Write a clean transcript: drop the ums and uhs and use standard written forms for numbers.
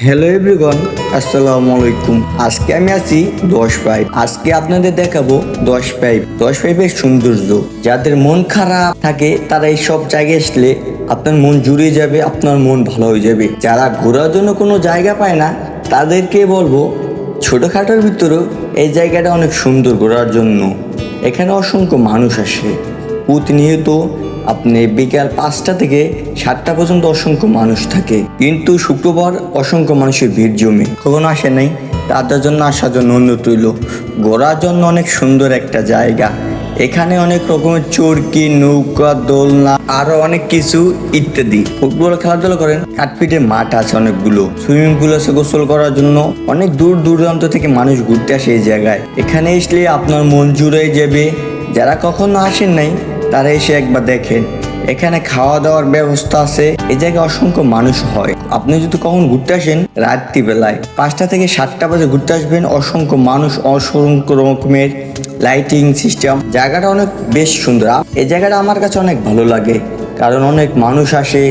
Hello everyone, আসসালামু আলাইকুম। আজকে আমি আছি 10 পাইপ। আজকে আপনাদের দেখাবো 10 পাইপ। 10 পাইপের সৌন্দর্য। যাদের মন খারাপ থাকে তারা এই সব জায়গায় আসলে আপনার মন জুড়ে যাবে, আপনার মন ভালো হয়ে যাবে। যারা ঘোরার জন্য কোনো জায়গা পায় না তাদেরকে বলবো ছোটোখাটোর ভিতরেও এই জায়গাটা অনেক সুন্দর ঘোরার জন্য। এখানে অসংখ্য মানুষ আসে প্রতিনিয়ত। আপনি বিকাল 5টা থেকে 7টা পর্যন্ত অসংখ্য মানুষ থাকে, কিন্তু শুক্রবার অসংখ্য মানুষের ভিড় জমে। কখনো আসে নাই তাদের জন্য আসার জন্য অনুরোধ রইল। ঘোরার জন্য অনেক সুন্দর একটা জায়গা। এখানে অনেক রকমের চরকি, নৌকা, দোলনা, আরো অনেক কিছু ইত্যাদি। ফুটবল খেলাধুলা করেন, কাঠপিটে মাঠ আছে অনেকগুলো, সুইমিং পুল আছে গোসল করার জন্য। অনেক দূর দূরান্ত থেকে মানুষ ঘুরতে আসে এই জায়গায়। এখানে আসলে আপনার মন জুড়ে যাবে। যারা কখনো আসেন নাই তারা এসে একবার দেখেন। এখানে খাওয়া দাওয়ার ব্যবস্থা আছে। এই জায়গায় অসংখ্য মানুষ হয়। আপনি যদি কখন ঘুরতে আসেন রাত্রি বেলায় 5টা থেকে 7টা বাজে ঘুরতে আসবেন, অসংখ্য মানুষ, অসংখ্য রকমের লাইটিং সিস্টেম। জায়গাটা অনেক বেশ সুন্দর। এই জায়গাটা আমার কাছে অনেক ভালো লাগে, কারণ অনেক মানুষ আসে।